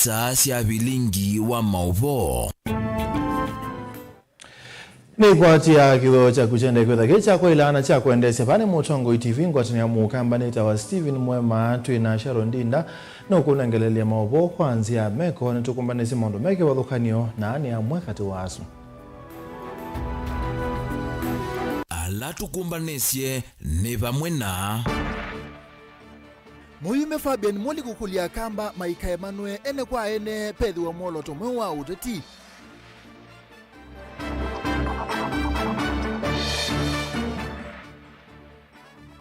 isaa cia bilingi wa mauvo ni kwatia kitho cha kuchende kwetha gicha kwa ilana cha kuendesha bane Mutongo TV ngwatani ya mukamba wa Steven Mwema twina Sharon Dinda no kunangelelia mauvo kwanzia meko na tukumbanisi mondo meke wathukanio na ani amwe kati wasu ala tukumbanisye ni vamwe na Muhime Fabian Moli kukulia kamba Maika Emmanuel ene kwa ene pedhi wa molo tomwe wa uteti.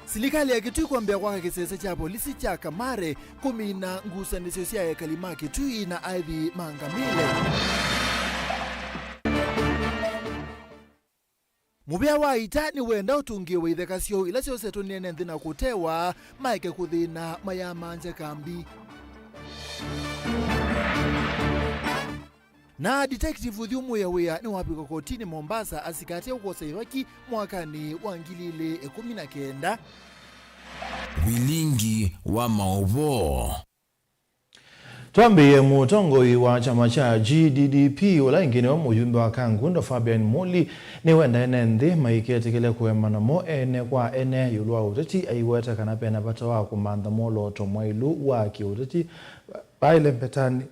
Silikali ya kitu kuambia kwa kisese cha polisi cha Kamare kumina ngusa nisiosia ya kalima kitui na Ivy Mangamile. Mubia wa itani wenda utungie wa idhekasio ila sio setu nene ndina kutewa maike kuthina mayama nje kambi. Na detective Udhiumu ya wea ni wapi kwa kotini Mombasa asikatia ukosa iwaki mwakani wa ngilile 19. bilingi wa mauvo Tuambie Mutongo wa chama cha GDDP wala ingine wa mujumbe wa Kangundo Fabian Moli ni wenda ene ndi maikete kile kuemana mo ene kwa ene yulua uteti aiweta kanapena pata wa kumanda molo tomwailu wa kiuteti baile mpetani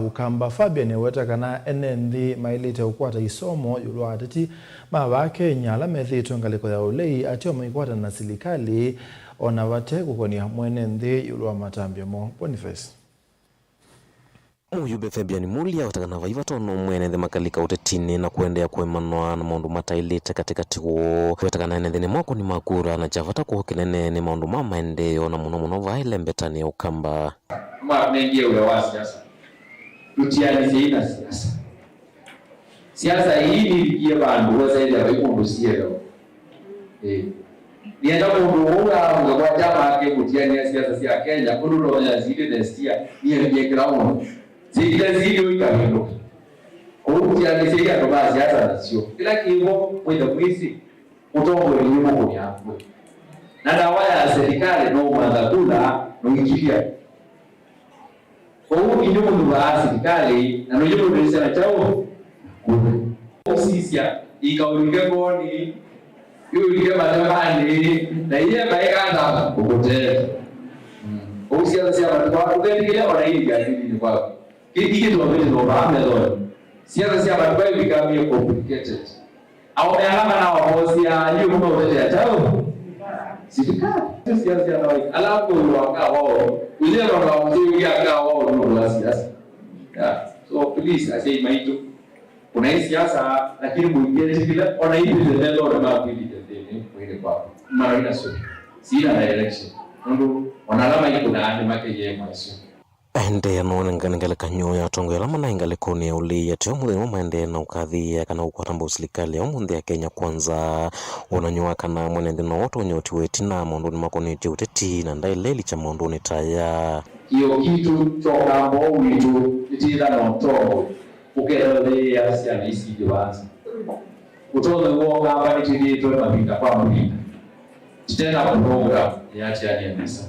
ukamba Fabian weta kana ene ndi mailite ukwata isomo yulua uteti mawake nyala methi tungaliko ya ulei atio maikwata na silikali onawate kukonia mwene ndi yulua matambia mo Boniface. Muyube Fabian Moli watakana vaiva tono mwene the makalika utetini na kuendea kuemanwa na maundu matailite katika tiwo watakana ene the mwako ni makura na javata kuhokinene ni maundu mama endeyo na muno vaile mbetani ya ukamba mengie ule wa siasa tutiani seina siasa hii nilikie bandu wazaidi ya waikundu sielo nienda mundu uga kwa chama ake kutiani ya siasa siya Kenya kundu ronya zile destia niye ground zile zile ikabendo kutiani seya ndo basi hata nasio kila kivo mwenda kwisi Mutongo ni yuko kwenye hapo na dawa ya serikali no madhakula no ikilia kwa hiyo kidogo ndo serikali na ndio ndio sana chao usisia ikaulike boni yule madamani na yeye maikanda kupotea usisia sasa kwa kugeni ona hii gari ni kwa kiki ndio ndio baada ndio siasa sasa kwa become complicated au mealama na waposia hiyo kama utetea chao serikali siasa na alafu waka wao ule wakaongea yaka wao ndio siasa so please I say maitu kuna hii siasa lakini mwingine kila ona hivi ndio na mapili ndio mwende kwa mara ina sio sina na election ndio wanalama iko na ande make yeye mwaso ende ya none ngale kanyo ya tongo ya lama na ingale koni ya uli ya teo mwende mwende na ukadhi ya kana ukwatamba usilikali ya mwende ya Kenya kwanza unanyua kana mwende na watu nyoti wetina mwendo ni makoni uteti na ndai leli cha mwendo ni taya hiyo kitu choka mbo witu itira na Mutongo ukelele ya siasa isi diwanza Mutongo uoga hapa nitini ito mabika kwa mbika titena program ya tiani ya misa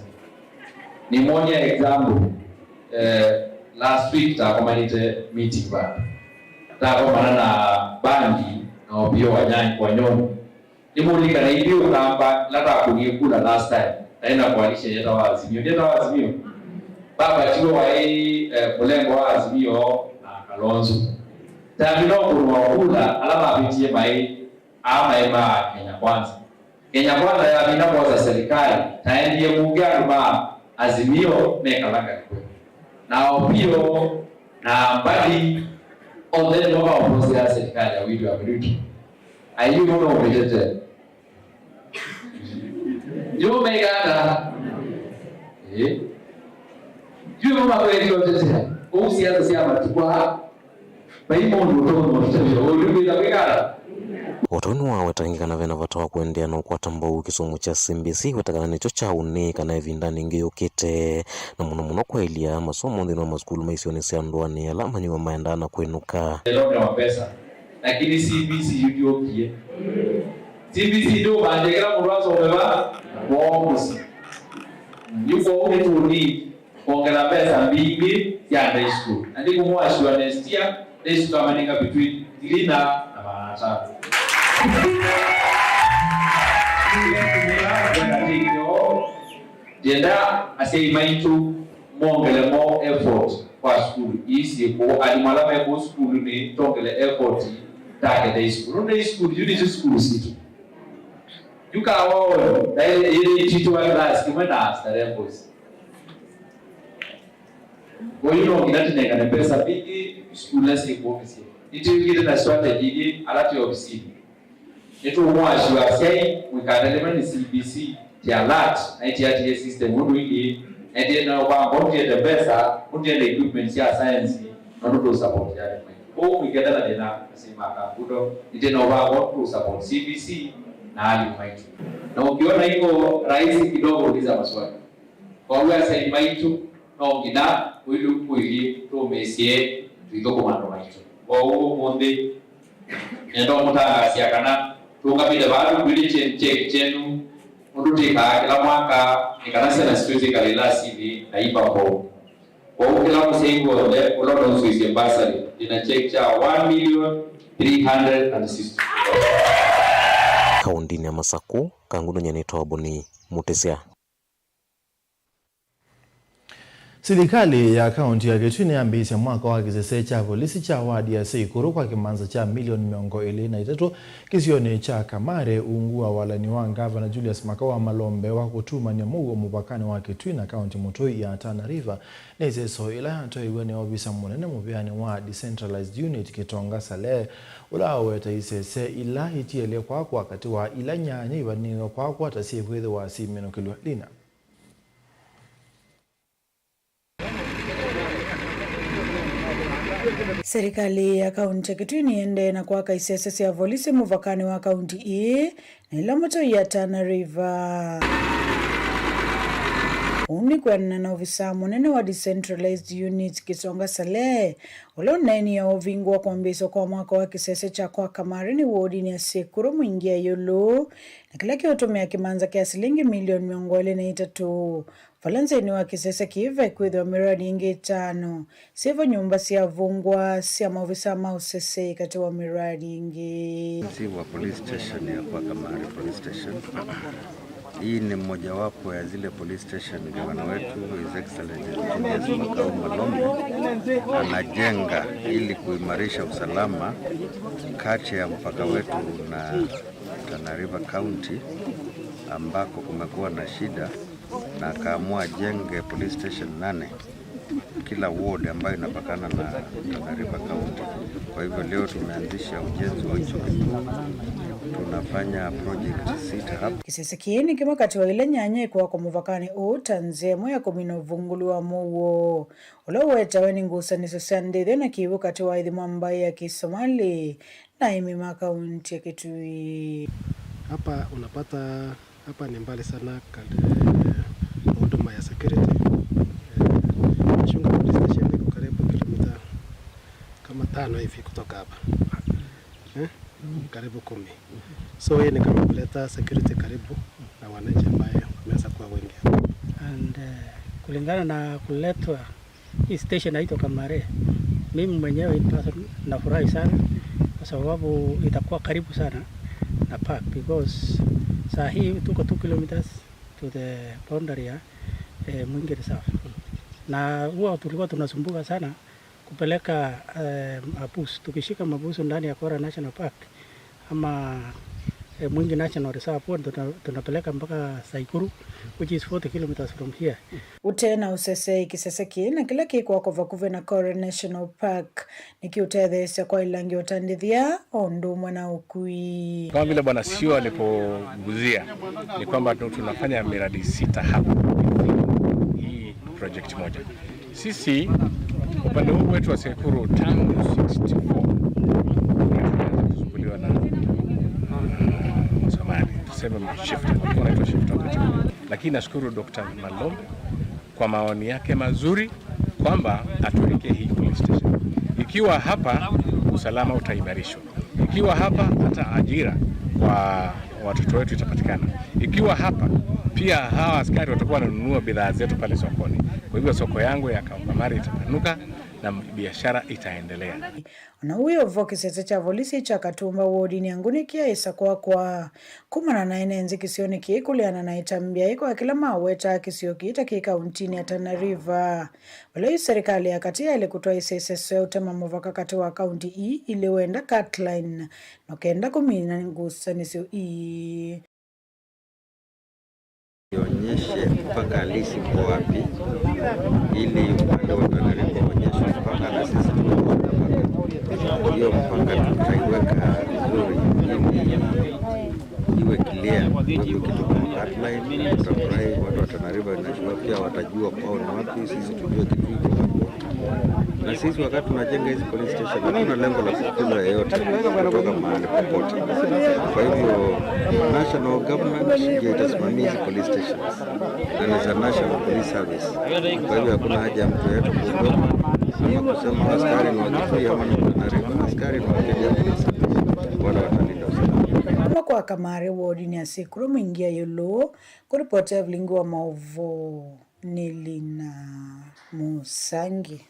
ni moja example last week ta community meeting ba ta kwa na bangi na obio wanyoni nimulika na hivyo kamba lata kunikula last time naenda kualisha yeta wazimio baba chigo wa hii mlengo wa azimio na Kalonzo tamino kuwa alama apitie mai ama ema Kenya kwanza ya binapo za serikali taendie muungano ma azimio mekalanga kwa na opio na mbali on the local opposition ya serikali ya William Ruto ayu no obejete yo megana yo mama kweli obejete o siasa siama tukwa baimo ndo ndo ulibida megana Wotonu wa watangikana vena vatawa kuendea na ukwatambau kisomo cha CBC watakana nicho cha uni kana evindani ngeyokete na muno kwa ilia masomo ndino maskulu maisioni sianduani alama nyuma maendana kwenuka elokra pesa lakini CBC yudiokie CBC ndo bandekera murazo umeba waomusi yuko unituni kuongeza pesa mingi ya day school. Ndiko mwashwa next year day school kamaninga between 3 na 5. Jenda aseimaitu mongele mo effort kwa school isi ko alimalama ko school ni tongele effort take day school. Day school you need school situ. You can all ile titu wa class kimena starembos. Kwa hiyo nginatendeka na pesa bigi school lesi ko misi. Itu kile na strategy alati ofisi. Itu mwashwa sei wikadelemani CBC ya alert na ITRTA system wudwiki and na kwa bonje the pesa unje the equipment ya science na ndo support ya kwa wikenda na dena sema kabudo ite na kwa support CBC na hali maitu na ukiona hiko rahisi kidogo uliza maswali kwa hiyo sasa maitu na ngida huyu kuili to mesie tuiko komando maitu kwa hiyo monde ndio mtanga kana tukabida bado kuili check chenu urutika kila mwaka nikanasa na siwezi kalila CV na ipa kwa kila msengo le ulodo Swiss embassy ina check cha 1,360,000. Kaundini ya Masaku kanguno nyanitoa Boni Mutesia. Serikali ya kaunti ya Kitui yambise mwaka wa kisese cha polisi cha wadi ya Seikuru kwa kimanza cha milioni 223 kisioni cha Kamare ungua walani wa Gavana Julius Makawa Malombe wa kutuma nyamugo mupakani wa Kitui na kaunti Mutui ya Tana River nezeso ila hatoiwe ni obisa munene mubiani wa decentralized unit Kitonga Sale ulaweta isese ila hitiele kwa wakati wa ila nyanyi waniwa kwa tasie kwethe wa simeno kilwa lina. Serikali ya kaunti ya Kitui niende na kuwaka isese ya polisi muvakani wa kaunti hii na ila moto ya Tana River. Unikwana na ofisa munene wa decentralized unit Kitonga Sale uloneni ya ovingwa kwa mbiso kwa mwaka wa kisese cha kwa Kamare ni wodi ni ya Seikuru mwingia yolo na kila kiotumia kimanza kia shilingi milioni 203. Falanze ni wa kisese kive kwitho miradi ingi 5 sivo nyumba siya vungwa siya maofisa mausese kati wa miradi ingi siwa police station ya kwa Kamare police station. Hii ni mmoja wapo ya zile police station gavana wetu His Excellency Julius Makawa Malombe anajenga ili kuimarisha usalama kati ya mpaka wetu na Tana River County ambako kumekuwa na shida, na akaamua jenge police station 8 kila ward ambayo inapakana na Tana River County. Kwa hivyo leo tumeanzisha ujenzi wa hicho kituo. Tunafanya project 6 hapa. Kisese kieni kima kati wa ile nyanye kwa muvakani tanzemo ya komino vungulu wa muwo. Uloweta weni ngusa niso sande na kivu kati wa idhi mwambaye ya Kisomali na imima kaunti ya Kitui. Hapa unapata hapa ni mbali sana huduma ya security. Shunga police station iko karibu kilomita kama 5 hivi kutoka hapa. Karibu 10. So hii ni kama kuleta security karibu na wananchi ambao wameweza kuwa wengi. And kulingana na kuletwa hii station inaitwa Kamare, mimi mwenyewe nafurahi sana kwa sababu itakuwa karibu sana na park, because saa hii tuko 2 kilometers to the boundary ya Mwingi Reserve. Na huwa tulikuwa tunasumbuka sana kupeleka mabusu, tukishika mabusu ndani ya Kora National Park ama Mwingi National Reserve, tunapeleka mpaka Seikuru, which is 40 kilometers from here. Utena usese kiseseki na kila kikuwa kuve na Kora National Park nikiutethesya kwa ilangi utandithia ondumwa na ukui. Kama vile bwana Sio alipoguzia ni kwamba tunafanya miradi 6 hapa hii project moja. Sisi upande huu wetu wa Seikuru tangu 64 kuzukuliwa na Somali, tuseme shift wakati. Lakini nashukuru Dr. Malombe kwa maoni yake mazuri kwamba atuwekee hii police station. Ikiwa hapa usalama utaimarishwa. Ikiwa hapa hata ajira kwa watoto wetu itapatikana. Ikiwa hapa pia hawa askari watakuwa wananunua bidhaa zetu pale sokoni. Kwa hivyo soko yangu ya Kamari itapanuka na biashara itaendelea. Na huyo voki sese cha volisi cha Katumba wodi ni anguni kia isa kwa kumana na enenzi kisioni kiekuliana na itambia iko kila maweta kisioki ita kikaunti ya Tana River. Wale serikali ya katia ile kutoa isese utema mvaka kati wa kaunti hii ile wenda Catline no kenda kumina ngusa nisio hii ionyeshe mpaka halisi kwa wapi, ili upande wa Tana River onyeshe mpaka na sisi hiyo mpaka tutaiweka vizuri iwe clear, kitu kama outline. Tutafurahi watu wa Tana River na pia watajua kwao ni wapi, sisi tujue kitu hiko hapo. Na sisi wakati tunajenga hizi police station hatuna lengo la kukuza yeyote kutoka mahali popote. Kwa hivyo national government ndio itasimamia hizi police stations na ni za National Police Service. Kwa hivyo hakuna haja ya mtu yeyote kuogopa ama kusema askari ni wakifia ama ni Tana River. Askari ni wakija police service, wala watalinda usalama. Kwa Kamari wodi ni asikuru mwingia yolo kuripoti ya vlingu wa maovo Nilina Musangi.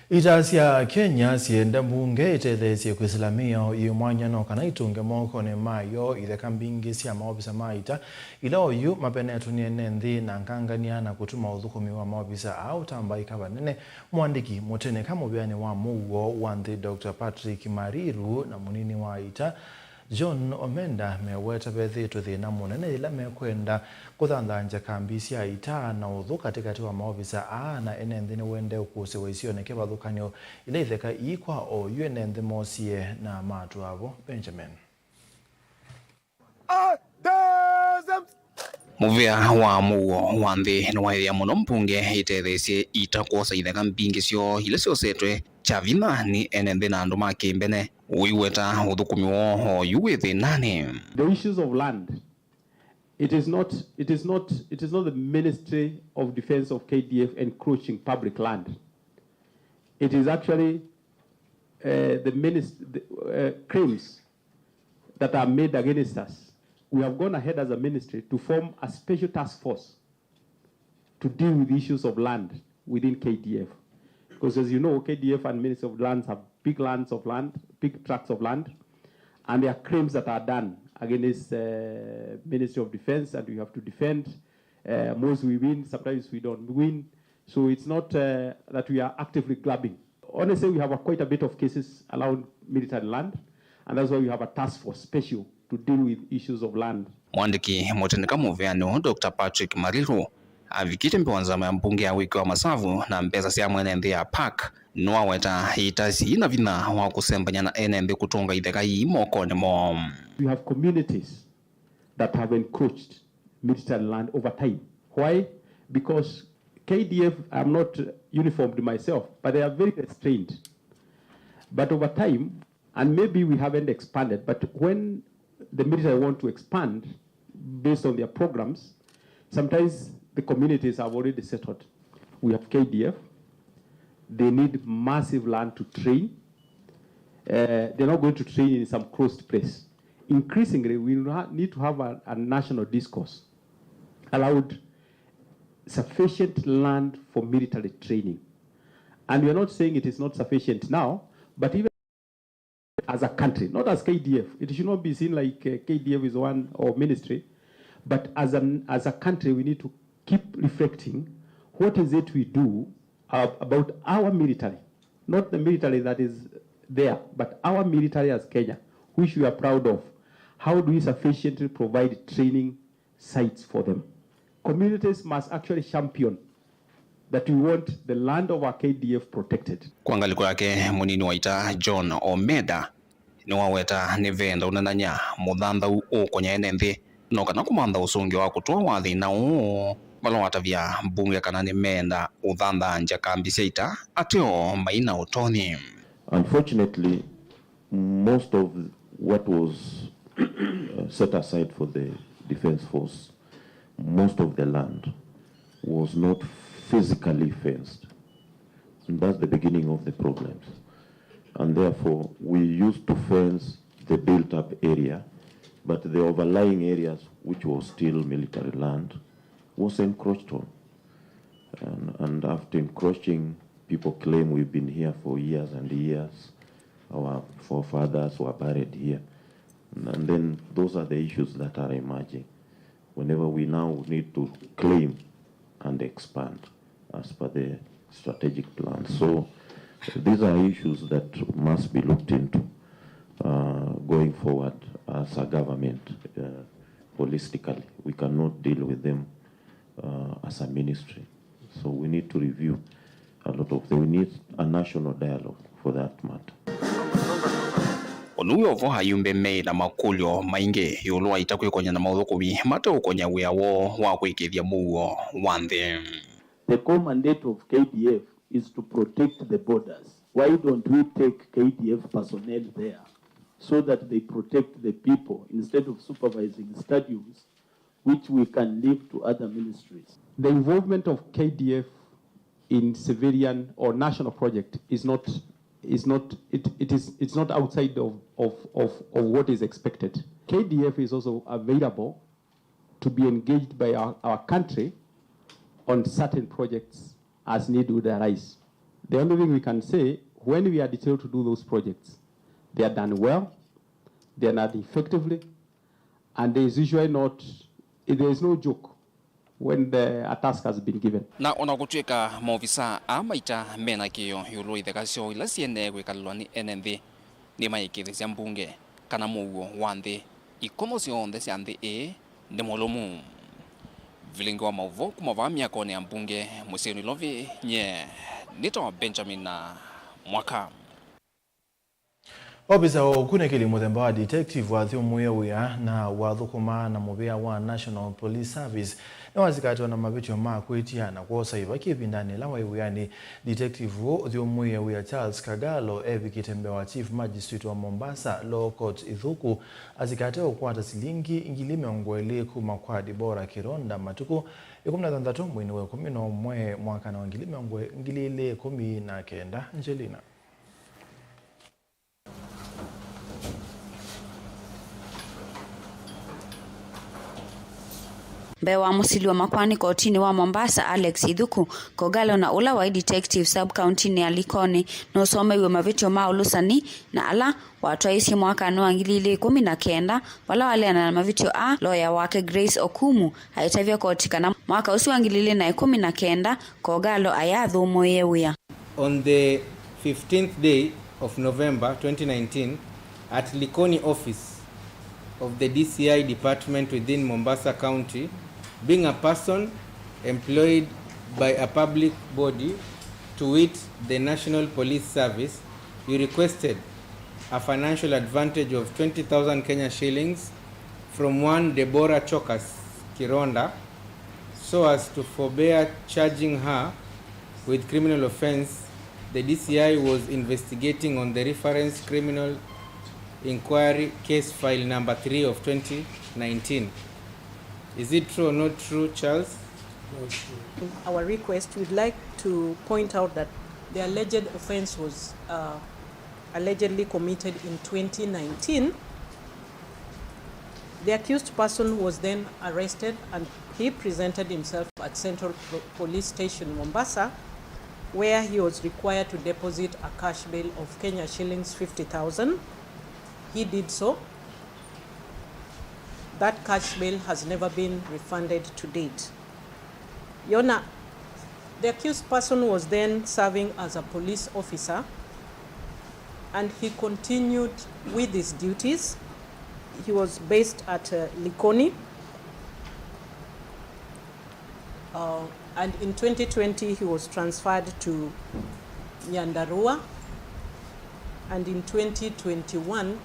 Itasia Kenya sienda mbunge itethesie kwislamia yumwanya no kana itunge moko ne mayo ile kambingi sia maobisa maita ila oyu mapenetu ni enenthi na nkangania na kutuma uthukumi wa maobisa au tamba ikaba nene mwandiki mutene kama byani wa muwo wanthi Dr. Patrick Mariru na munini wa ita John Omenda meweta bethitu thina munene ila mekwenda kuthanthanja kambi cia ita na uthu katikati wa maobisa na enenthi ni wende ukuse waisioneke bathukanio ila itheka ikwa o enenthi mosie na matu avo Benjamin. Muvia wa muo wanthi ni waithia muno mpunge itethesie ita kwosa itheka mbingi cio ile ciosetwe chavina ni enenthi na andu makimbene uiweta uthukumi woho yuwithi nani. The issues of land, it is not the Ministry of Defense of KDF encroaching public land. It is actually claims that are made against us. We have gone ahead as a ministry to form a special task force to deal with issues of land within KDF. Because as you know, KDF and Ministry of Lands have big tracts of land, and there are claims that are done against Ministry of Defense, and we have to defend. Most we win, sometimes we don't win. So it's not that we are actively grabbing. Honestly, we have quite a bit of cases around military land, and that's why we have a task force special to deal with issues of land. Mwandiki mutendeka muveano Dr. Patrick Mariru avikite mpiwanzama ya mbunge ya wiki wa masavu na mpesa sia mwenenthi ya park nwaweta itasi na vina wa kusembanya na enenthi kutunga itheka hii mokoni mo. We have communities that have encroached military land over time. Why? Because KDF, I'm not uniformed myself, but they are very restrained. But over time, and maybe we haven't expanded, but when the military want to expand based on their programs, sometimes the communities have already settled. We have KDF. They need massive land to train. They're not going to train in some closed place. Increasingly, we need to have a national discourse, allowed sufficient land for military training. And we're not saying it is not sufficient now, but even as a country, not as KDF. It should not be seen like KDF is one or ministry, but as a country, we need to keep reflecting what is it we do about our military, not the military that is there, but our military as Kenya, which we are proud of. How do we sufficiently provide training sites for them? Communities must actually champion that we want the land of our KDF protected. Kuangaliko yake munini waita John Omeda ni waweta ni venda unananya muthantha ukonya enenthi no kana kumantha usungi wa kutoa wathi na balo watavya mbunge kana ni menda uthantha nja kambi seita atio maina utoni. Unfortunately, most of what was set aside for the defense force, most of the land was not physically fenced. And that's the beginning of the problems. And therefore, we used to fence the built-up area, but the overlying areas, which was still military land, was encroached on. And after encroaching, people claim we've been here for years and years. Our forefathers were buried here. And then those are the issues that are emerging whenever we now need to claim and expand as per the strategic plan. So these are issues that must be looked into going forward as a government holistically. We cannot deal with them as a ministry. So we need to review a lot of them. We need a national dialogue for that matter. Onuyo vo hayumbe me na makulyo mainge yolwa itakwe konya na maudhukumi mateo konya wiawo wa kuikithia muo wanthe. The core mandate of KDF is to protect the borders. Why don't we take KDF personnel there so that they protect the people instead of supervising stadiums, which we can leave to other ministries? The involvement of KDF in civilian or national project is not outside of what is expected. KDF is also available to be engaged by our country on certain projects as need would arise. The only thing we can say, when we are detailed to do those projects, they are done well, they are done effectively, and there is usually there is no joke when a task has been given. Na onagutweka maofisa amaita mena kiyo yulu ithekasyo ila siene gwikalwa ni NNV ni maikithia mbunge kana muo wanthe ikono cionthe cia nthi ni mulumu vilingi wa mauvo kumava miako ni mbunge museni lovi nye nito Benjamin na mwaka Obisa okunekeli muthemba wa detective wa thiumuye wia na wathukuma na muvea wa National Police Service na wazikatwa na mavitio ma kwitiana kwa saiva kipindani la waiwiani detective wo thiumuye wia Charles Kagalo evikite wa Chief Magistrate wa Mombasa Law Court Ithuku azikatwa kukwata silingi ingilime ongwele kuma kwa Dibora Kironda matuko 13 mwini wa 11 mwaka na ingilime ongwele 19 Angelina. Bewa musili wa makwani kotini wa Mombasa Alex Ithuku Kogalo na ula wa detective sub county ni Likoni no some iwe mavitio maolusani na ala watu aisi mwaka no angilile 19 wala wale na mavitio lawyer wake Grace Okumu haitavya kotikana mwaka usi wangilile na 19 Kogalo ayadhu moyewia. On the 15th day of November 2019 at Likoni office of the DCI department within Mombasa County, being a person employed by a public body, to wit the National Police Service, you requested a financial advantage of 20,000 Kenya shillings from one Deborah Chokas Kironda so as to forbear charging her with criminal offense. The DCI was investigating on the reference criminal inquiry case file number 3 of 2019. Is it true or not true, Charles? Our request, we'd like to point out that the alleged offense was allegedly committed in 2019. The accused person was then arrested and he presented himself at Central Police Station, Mombasa, where he was required to deposit a cash bail of Kenya shillings 50,000. He did so. That cash bail has never been refunded to date. Your Honor, the accused person was then serving as a police officer and he continued with his duties. He was based at Likoni. And in 2020, he was transferred to Nyandarua. And in 2021,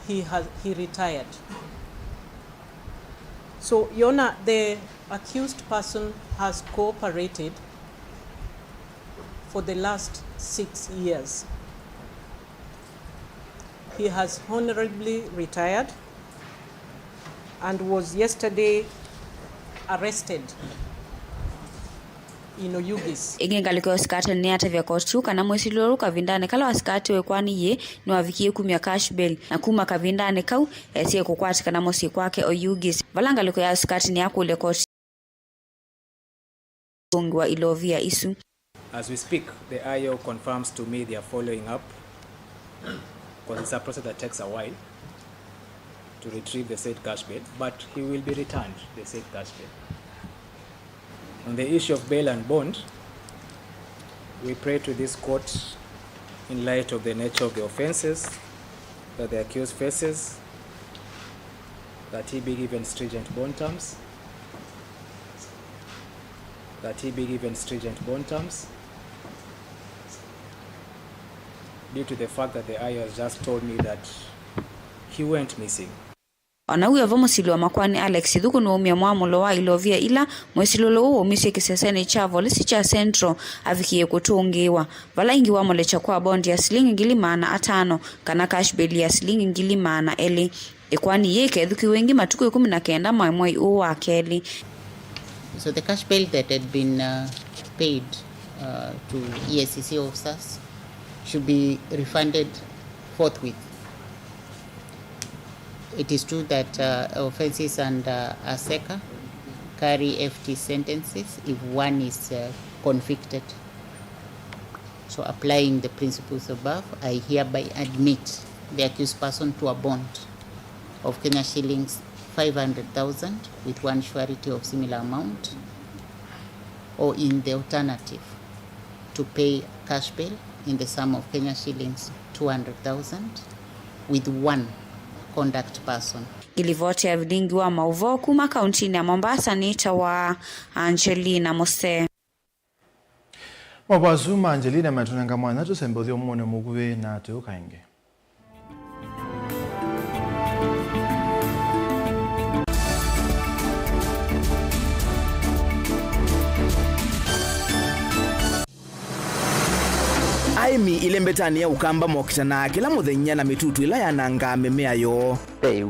he retired. So, Your Honor, the accused person has cooperated for the last 6 years. He has honorably retired and was yesterday arrested in Oyugis. Ingengaliko wasikati ni hata vya kostu kana mwesiloru kavindane kala wasikati wekwani ye ni wavikie kumia cash bail na kuma kavindane kau siye kukwati kana mosi kwake Oyugis. Valangaliko ya wasikati ni haku ule kostu wa Ilovia Isu. As we speak, the IO confirms to me they are following up because it's a process that takes a while to retrieve the said cash bail, but he will be returned the said cash bail. On the issue of bail and bond, we pray to this court in light of the nature of the offenses that the accused faces, that he be given stringent bond terms, due to the fact that the IO has just told me that he went missing. Onauya vomusilo makwani Alex Idhuku no umia mwamulo wa Ilovia ila mwesilolo uo umisye kisesene chavo lisi cha Central avikie kutungiwa. Vala ingi wa molecha kwa bondi ya silingi ngili maana 5 kana cash bail ya silingi ngili maana eli. Ikwani yeke Idhuki wengi matuku 19 mwai uwa keli. So the cash bail that had been paid to ESCC officers should be refunded forthwith. It is true that offenses under ASECA carry FT sentences if one is convicted. So applying the principles above, I hereby admit the accused person to a bond of Kenya shillings 500,000 with one surety of similar amount, or in the alternative, to pay cash bail in the sum of Kenya shillings 200,000 with one conduct person. Ilivote ya vilingi wa Mauvo kuma kauntini ya Mombasa ni tawa Angelina Mose. Wabazuma Angelina matunanga mwana tusembothio mwone muguwe na tuukainge. Aimi ile mbetani ya ukamba mokitana kila muthenya na mitutu ila yananga memea yo. Peu,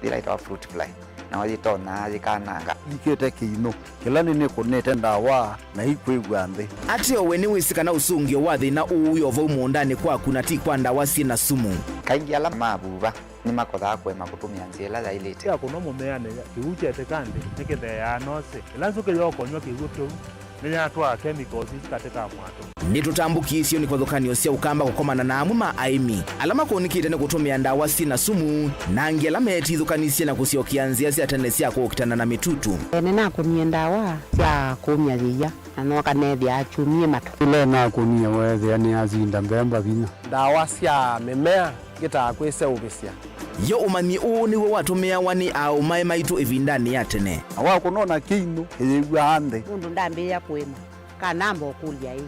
diraita fruit fly. Na wajitona ajikananga. Ikete kino, kila nini kunete ndawa na ikwigwa nthi. Ati owe ni wisikana usungio wa thina uyo vo mundani kwa kuna ti kwa ndawa sina sumu. Kaingi ala mabuba ni makotha kwema kutumia nzela za ilete. Ya kuno mumeane kiuchete kandi nikithe ya nose. Ila suke yoko nywa kigutu. Ninya twa chemicals katika mwato. Nitutambukisio ni kwathukanio cia ukamba gukomana na amwe ma aimi alama kuonikite ni gutumia ndawa sina sumu na ngi alama etithukanisie na kuciokia nzia cia tene cia kukitana na mitutu ene na kumia ndawa cia kumia thia na no kanethia achumie matu ile na kunia wethe ni azinda mbemba binya ndawa cia mimea gita kwise ubisia yo umani u niwe watumia wani au mai maitu ivindani ya tene awa kunona kinu yigwa hande mundu ndambia kwema kanamba okulia hii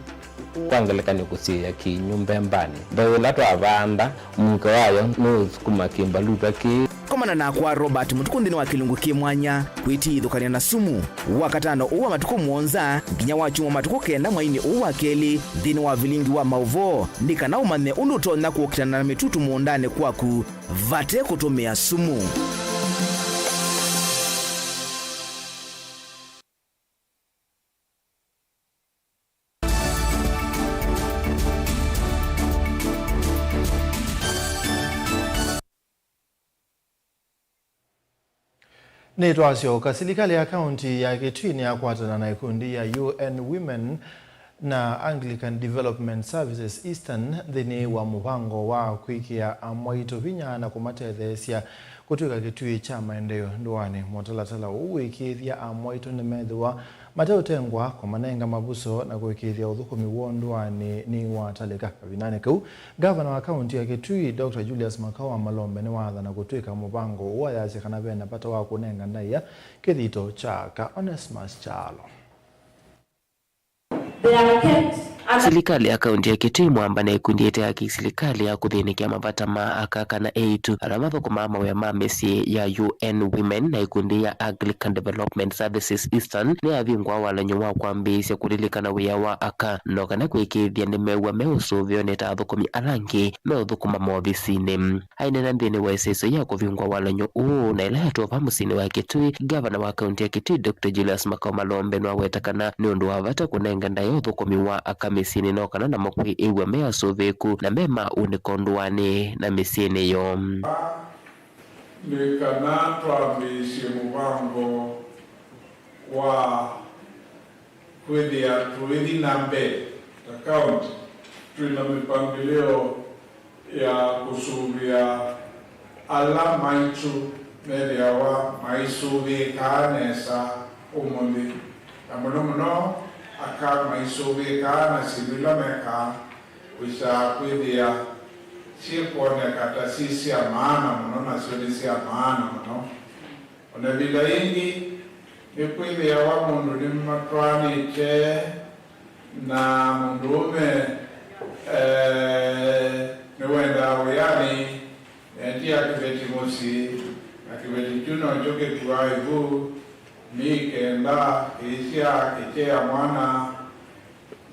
kwangelekani kusia kinyumba mbani ndo latwa abanda mke wayo no sukuma kimbaluta ki komana na kwa Robert mutukundini wa kilungu kimwanya kwiti thukania na sumu wakatano uwa matuku muonza nginya wachuma matuku kenda mwaini uwa keli dhini wa vilingi wa Mauvo ndikana umane unutona kuokitana na mitutu muondane kwaku vate kutumia sumu. Netwasioka serikali ya kaunti ya Kitui ni yakwatana na ikundi ya UN Women na Anglican Development Services Eastern thini wa mupango wa kwikia amwaito vinya na kumatethesia kutuika Kitui cha maendeleo nduani mutalatala uwikithia amwaito nimethwa mateutengwa kwa manenga mabuso na kuwikithia uthukumi wonduani ni watalika vinane kau gavana wa kaunti ya Kitui Dr. Julius Makawa Malombe ni watha na kutuika mupango wa yasi kana bena pata wa kunenga ndaiya kithito cha ka Onesmus Chalo. They are kept Serikali ya kaunti ya Kitui mwamba na ikundi ya serikali ya kuthinikia mabata ma akaka na A2 aramatho kumama we mamesi ya UN Women na ikundi ya Anglican Development Services Eastern ni avingwa wala nyuma kwa mbisi kulilikana wea wa aka noka na kuikithia ni mewa meusuvyo ni tathukumi arangi meuthukuma mobisini aina na mbini wa iseso ya kuvingwa wala nyuma na ila hatu wa musini wa Kitui gavana wa kaunti ya Kitui Dr. Julius Makomalombe na wetakana ni undu wa vata kunenga ndayo thukumi wa aka misini nokana na makwi iwe mea soveku na mema unikondwani na misini yo nikana twambisye mubango wa kwithia tuithi na mbele ta kaunti twina mipangilio ya kusuvia ala maitu meria wa maisuvika nesa umuthi na muno aka maisuvika na sivila meka wisa kwithia sikuoneka taasisi ya maana mno na sio ya maana mno ona bila ingi ni kwithia wa mundu ni matwani che na mundume ni wenda uyani ndia kiveti mosi na kiveti juno joke tuwaivu mikenda kisia kichea mwana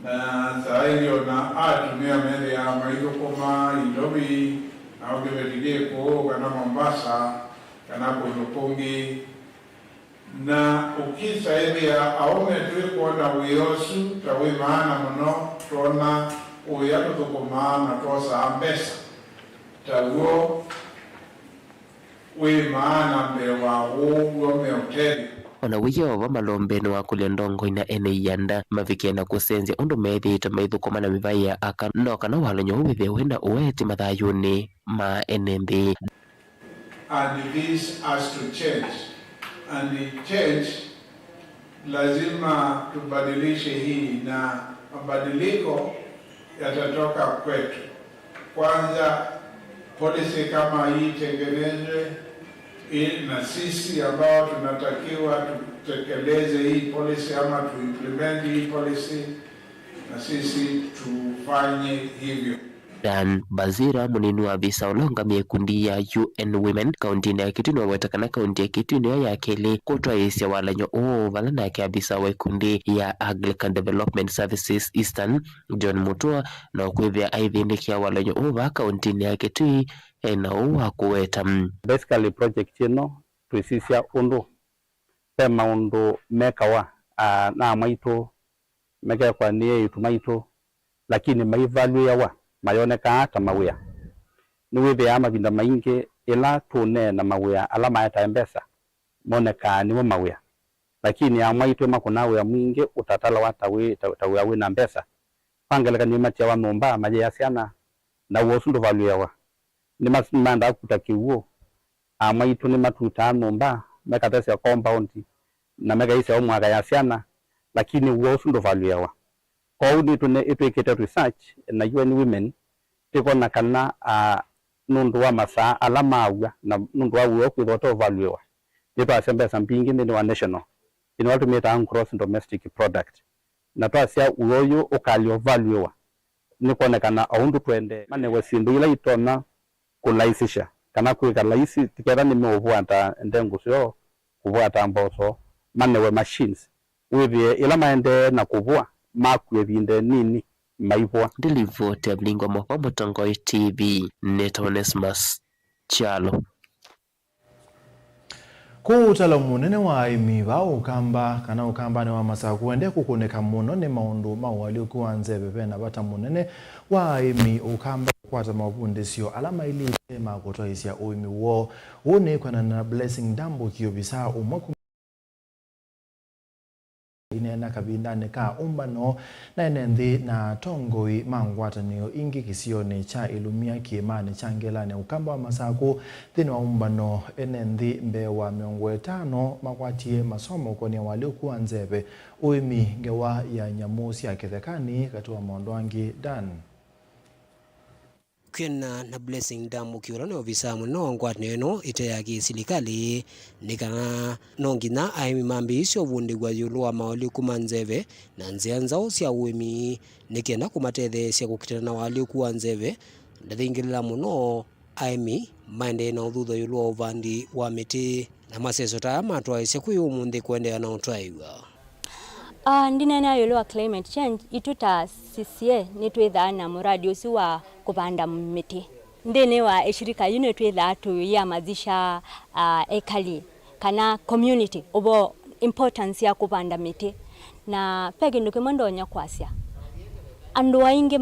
na sahiyo na atumia mele ya maidokoma Ilobi na ukivetigie kuu kana Mombasa kana Kunukungi na ukisa hivi ya aume tuwe kuona uyosu tawi maana mno tuona uyato tukuma na tosa ambesa tawo we maana mbewa ugo meoteli ona wiyo wa Malombe ni wakulia ndongo ina ene yanda mavikia na kusenzia undu methi ita maithukuma na mivai ya aka noka na walanyo uwithe wenda uweti mathayuni ma NMB. And this has to change. And the change lazima tubadilishe hii na mabadiliko yatatoka kwetu. Kwanza policy kama hii tengenezwe na sisi ambao tunatakiwa tutekeleze hii policy ama tuimplement hii policy na sisi tufanye hivyo. Dan Bazira munini wa visa olonga miekundi ya UN Women kaunti ya Kitui na wetakana kaunti ya Kitui ya keli kutwa isi walanyo vala na kia visa wekundi ya Anglican Development Services Eastern John Mutua na ukwivya aidhini kia walanyo va kaunti ya Kitui na uwa kuweta. Basically project ino tuisisia undu pema undu mekawa na maito meka kwa niye itumaito lakini maivalue yawa mayoneka hata mawia niwithe ama vinda maingi ila tune na mawia alama ya mbesa moneka ni mawia lakini ya maito makuna wia mwingi utatala watawe tawe na mbesa pangeleka ni matia wa nomba maje yasiana na wosundu value yawa ni manda kutakiwo amaitu ni matuta nomba meka tese compound na meka ise omwaga yasiana lakini wosundu value yawa kwa udi tune itu research na UN Women tiko na kana nundu wa masa alama awa na nundu wa uwe kwithoto value wa nipa asembe sampingi ni wa national in order to meet an gross domestic product na to asia uyoyo ukalio value wa niko na kana aundu twende mane wesindu ila itona kulaisisha kana kuika laisi tikera ni meovuata ndengu sio kuvuata mboso mane we machines with ila maende na kuvua makwe vinde nini maipwa Delivote Mlingwa Moko Mutongoi TV Netonesmas Chalo Kuutala munene wa imiva ukamba kana ukamba ni wa masa kuende kukuneka muno ni maundu mawali ukuanze bebe na bata munene wa imi ukamba kwata mabundisio alama ili tema kutoa isia uimi wo une kwa na Blessing Dambo kiobisa umaku inena kabindane ka umbano na enenthi na tongoi mangwatanio ingi kisione cha ilumia kiemane changelane ukamba wa masaku thini wa umbano enenthi mbewa miongo 5 makwatie masomo kwenye waliokuwa nzebe uimi ngewa ya nyamusi ya kithekani katua mondwangi Dan. kwena na Blessing Damu kiura ni ofisa muno ngwatni ino ite ya kisilikali nikana nongina aimi mambi isyo vundi gwa yulu wa maoli kumanzeve na nzianza usia uimi nikena kumatedhe siya kukitana na wali kuwa nzeve ndathingilila muno aimi maende na udhudha yulu wa uvandi wa miti na maseso taya matwa isya kuyu mundi kuendea na utwaiwa. Ndinena yolo wa climate change ituta sisie nitwitha na muradi usi wa kupanda miti. Ndene wa eshirika yune twitha tuyamazisha ekali kana community obo importance ya kupanda miti na pegi ndukimondonya kwasya. Andu wainge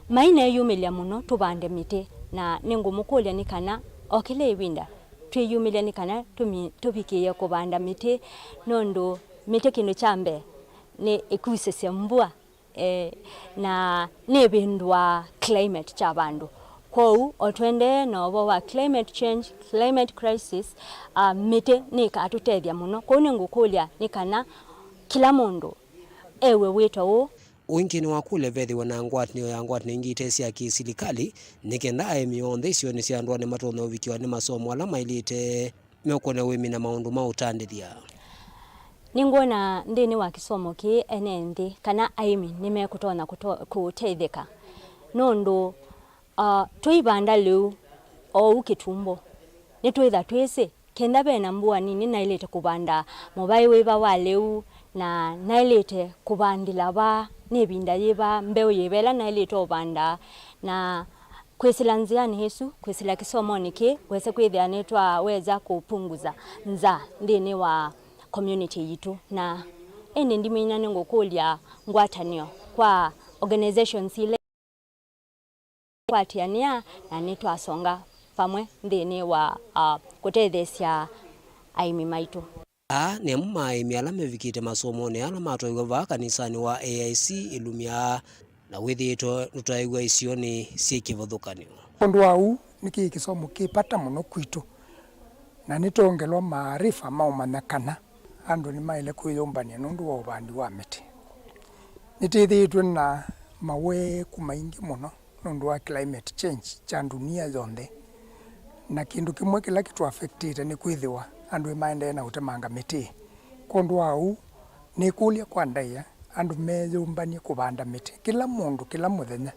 maina yumilia muno tubande miti na ningumukulia nikana okile winda twiyumilia nikana tubikiye kubanda miti nondo mite kino chambe ni ikuisese mbua na nebindwa climate chabandu kwou otwende nobo wa climate change climate crisis mite ni katutethia muno kone ngukulia nikana kila mundu ewe wito wengine wakule vethi wanangwatni ya ngwatni ingite sia kisilikali nikenda aemionthe sio ni siandwa ni matono vikiwa ni masomo ala mailite mekone wemi na maundu mautandithia. Ningona ndini wa kisomo ki enendi kana aimi nimekutona kuteithika nondo tuibanda leu o ukitumbo nitwitha twese kenda bena mbua nini nailete kubanda mobai weba wa leu na nailete kubandila ba nebinda yeba mbeo yebela nailete obanda na kwesilanziani Yesu kwesila kisomo niki wese kwithia netwa weza kupunguza nza ndini wa community yitu na ene ndimenya ngokulia ngwatanio kwa organizations ile kwatiania na nitwa songa pamwe ndene wa kutethesia aimi maitu ne mmai miala mevikite masomo ne ala matwa va kanisani wa AIC ilumia na withito nutaigwa isioni sikivuthukanio ondu au niki kisomo kipata muno kwitu na nitongelwa maarifa maumanyakana andu ni maile kuyombania nundu wa ubandi wa miti nitithitwe na mawe kumaingi muno nundu wa climate change cha dunia yonthe na kindu kimwe kila kitu affectite ni kwithiwa andu maende na utemanga miti kondu au ni kulia kwa ndaia andu meyombania kubanda miti kila mundu kila muthenya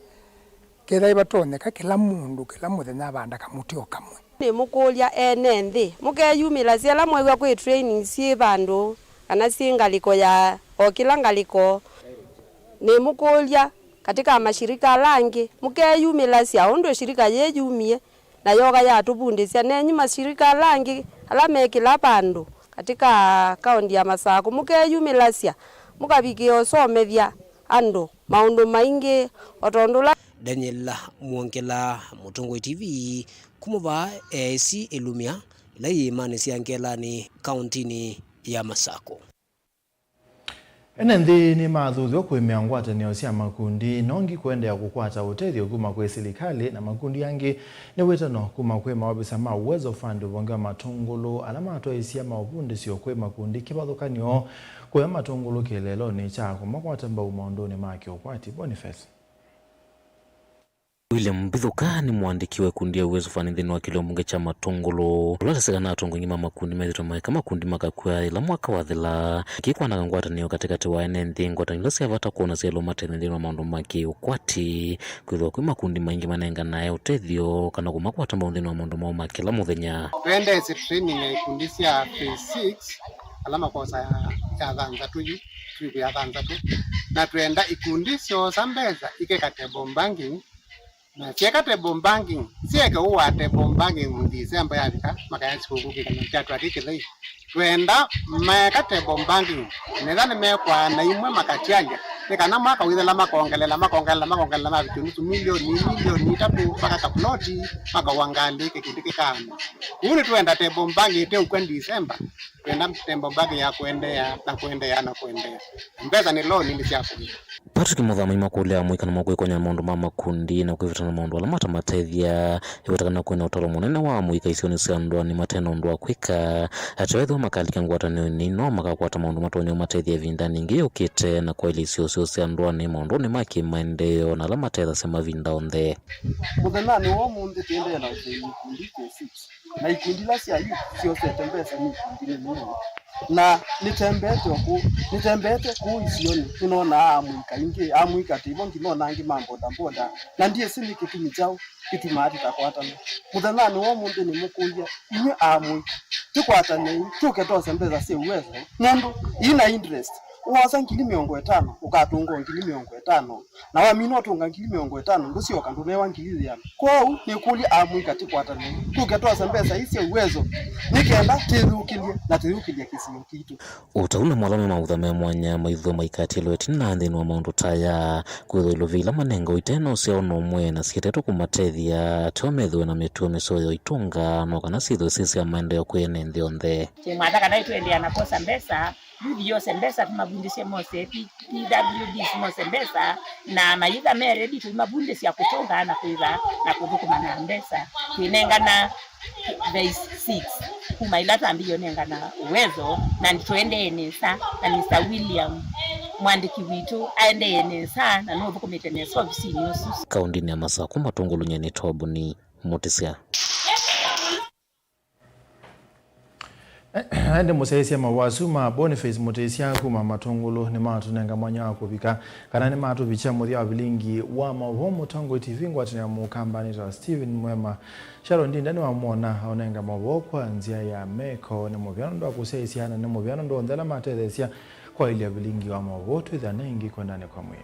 kethaiba toneka kila mundu kila muthenya banda kamuti o kamwe ni mukulia ene nthi mukeyumila ciala mwegwa kwi training ci bandu kana ci ngaliko ya o kila ngaliko ni mukulia katika mashirika langi mukeyumila cia undu shirika yeyumie na yoga ya tubundisya nenyi mashirika langi ala mekila bandu katika kaunti ya Masako mukeyumila cia mukabiki osomethia andu maundu maingi otondula Daniel Mwongela Mutongoi TV kumuva AIC ilumia ila yimani siangelani kauntini ya Masako. Enenthi ni mathuthio kwimia ngwatanio cia makundi nongi kuendea kukwata utethio kuma kwi serikali na makundi yangi ni witano kuma kwi maobisa ma Uwezo Fund ubonge matungulu ala matwaisia maubundi sio kwi makundi kibathukanio kwa matungulu kilelo ni chako makwata mbau maondoni make ukwati Boniface William Mbithuka ni mwandiki wa kundi ya Uwezo Fund nthini wa kilomunge cha matungulu ulasasegana atongo ngima makundi methito maika makundi makakwea ila mwaka wa thila kikwanaga ngwatanio katikati wa ene nthi ngwatanio siavata kuona sialo matene nthini wa maundu maki ukwati kwithwa kwi makundi maingi manenga nae utethio kana kumakwata mbau nthini wa maundu mao makila muthenya twendese training ya ikundi cia phase 6 alama kosa ya thanza tuyu ya thanza tu na twenda ikundi cio sambeza ikeka table banking na cheka table banking sieka uwa table banking December yavika makayansi kukuki kana chatu atikithai twenda meka table banking nethani mekwa na imwe makatialia nikana mwaka withela makongelela mavitu nusu milioni tatu mpaka kaploti maka wangali kikindiki kama uni twenda table banking te ukwe December kwenda mtembo bagi ya kuendea na kuendea mbeza ni loan ndi cia kuya Patrick Muthama imakulea mwika na mwiko nya maundu ma makundi na kwivitana maundu ala mata matethia iwatakana kwina utoro munene wa mwika isioni cia ndwa ni matena ndwa kwika atwetho makalika ngwatanio ni no makakwata maundu matonyo matethia vinda ningi ukite na kwa ile cio cia ndwa ni maundu ni maki maendeleo na ala matetha sema vinda onthe muthena ni wo munthi tiende na ikundi K6 na ikundi la cia cio setembesa ni ikundi ni na nitembete ku isioni tunaona amwika tivo ngimona ngi mambo boda na ndiye sini kitumi chao kitumati takwatana muthanani wo munthi ni mukuya inye amwika tukwatane tuke tose mbeza cia uwezo mundu ina interest uwasa ngili 50 ukatunga ngili 50 na wamini watunga ngili 50 nducio kandu newa ngili ya kwao ni kuli amwika tikwatane tuke tose mbeza cia uwezo nikenda tirukilie kisio kitu utauna mwalame mauthame mwanya maitho maikatilo etina nthini wa maundu taya kwithilo vila manengo iteno cia no mwe na sieteto kumatethia twamethwe na mituo misoyo itunga no kana sitho cia maendeleo kwene nthi onthe chimwatha kana itwendia na kosa mbesa yose mbesa tumabundishe mose PWD mose mbesa na maitha meredi tumabundishe ya kutonga na kuiva na kuthukuma na mbesa twinengana base 6 kumailata ambiyo nengana uwezo na nituende enesa na Mr. William mwandiki witu aende enesa na no thukumite nesa ofisi news kaundini ya Masako matungulu nyeni tobu ni Mutisia Ande musaisia mawasu ma Boniface Mutisia kuma matungulu ni matunenga mwanya wa kubika kana ni matu bicha muthia wa bilingi wa mawomo tango TV ngwatanya mu kambani za Steven Mwema Sharon ndindani wa muona onenga mawo kwa nzia ya meko ni muvyano ndo kusaisia na ni muvyano ndo ndala matethesia kwa ile bilingi wa mawo twithana ingi kwa ndani kwa mwe